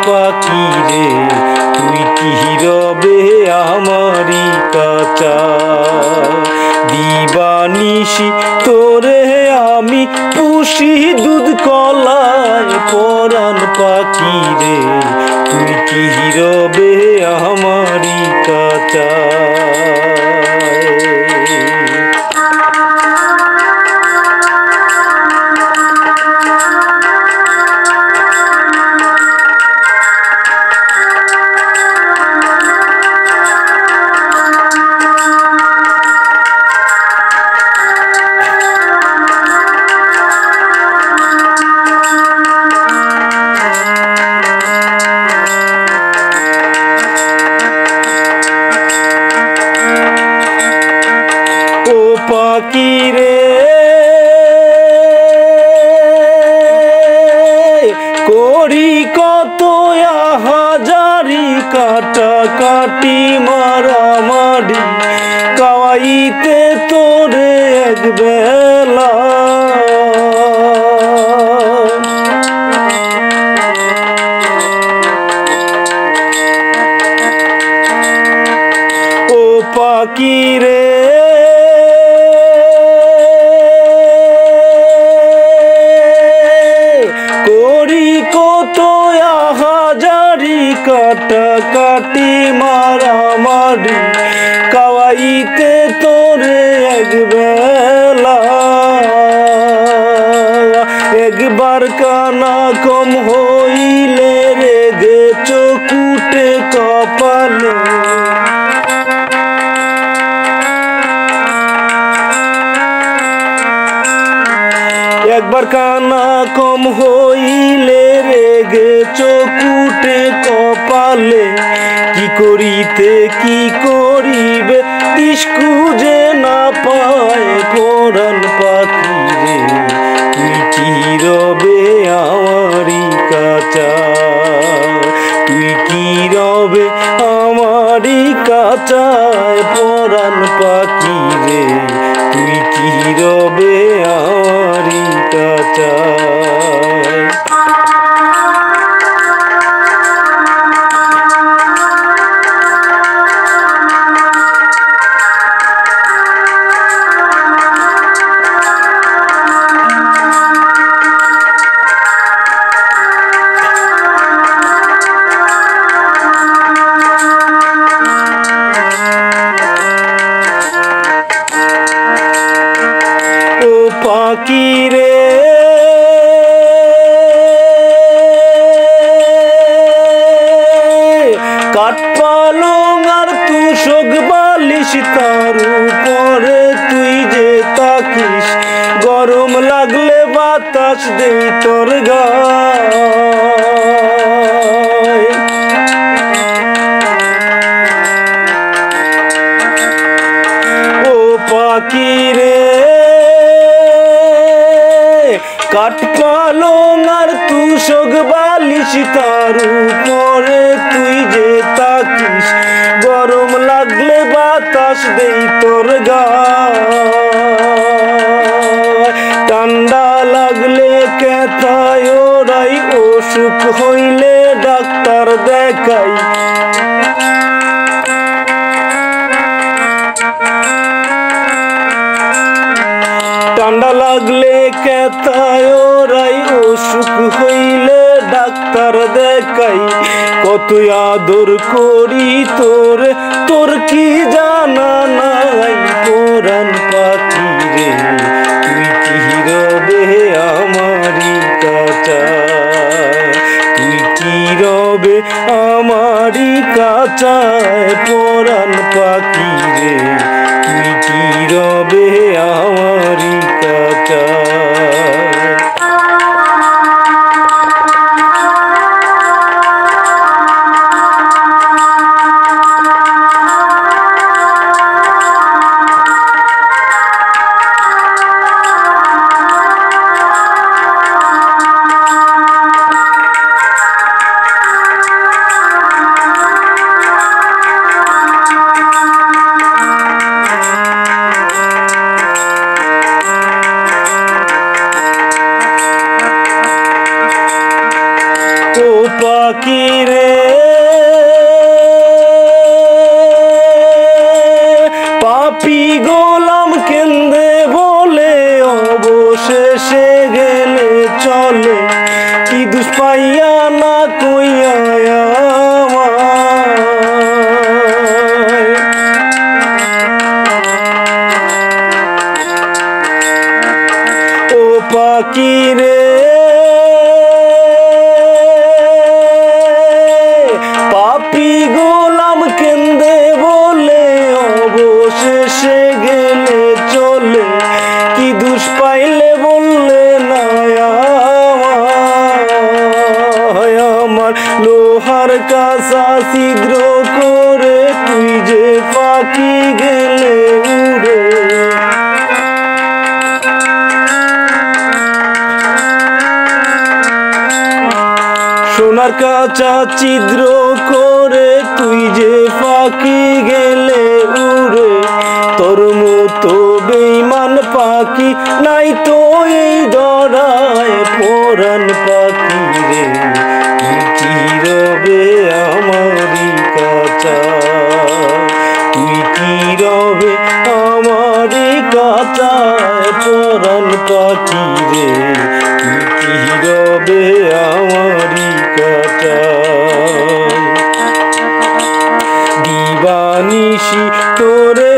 পাখি রে তুই কি রবে আমারি কাঁচা দিবানিশি তোরে আমি পুষি দুধ কলায় পরাণ পাখি রে তুই কি রবে আমারি কাঁচা পাখি রে করি কত হাজারি কাটাকাটি মারামারি কাওয়াইতে তোরে এক বেলা ও পাখি রে কাটাকাটি মারামারি কাওয়াইতে তোরে এক বেলা একবার কানা কম হইলে রেগে চকুটে কপালে একবার কানা কম হইলে রেগে চকুটে কপালে কি করিতে কি করিবে দিশকু যে না পায় পরাণ পাখি রে তুই কি রবে আমারি কাঁচা তুই কি রবে আমারি কাঁচায় পরাণ পাখি রে তুই কি রবে আমারি কাঁচা পাখি রে কাঠ পালং আর তুষক বালিশ তার উপরে তুই যে তাকিস গরম লাগলে বাতাস দেই তোর গায় ও পাখি রে কাঠ পালং আর তুষক বালিশ তার উপরে তুই যে তাকিস গরম লাগলে বাতাস দেই তোর গায় ঠান্ডা লাগলে কেথায় ওরাই অসুখ হইলে ডাক্তার দেখাই ঠান্ডা লাগলে কেথায় ওরাই অসুখ হইলে ডাক্তার দেখাই কত আদর করি তোরে তোর কি জানা নাই পরাণ পাখি রে তুই কি রবে আমারি কাঁচা তুই কি রবে আমারি কাঁচায় পরাণ পাখি রে তুই কি রবে আমারি কাঁচা পাপী গোলাম কেন্দে বলে অবশেষে গেলে চলে কি দুষ পাইয়া না কইয়া ও পাখি রে পাপী গোলাম কেন্দে বলে অবশেষে গেলে চলে কি দুষ পাইলে বললে না আমার লোহার কাঁচা ছিদ্র করে তুই যে পাখি গেলে উড়ে সোনার কাঁচা ছিদ্র করে তুই যে পাখি গেলে উড়ে তোর মতো বেঈমান পাখি নাই তো এই ধরায় পরাণ পাখি রে তুই কি রবে আমারই কাঁচা তুই কি রবে আমারই কাঁচায় পরাণ পাখি রে তুই কি রবে আমারই কাঁচায় দিবানিশি তোরে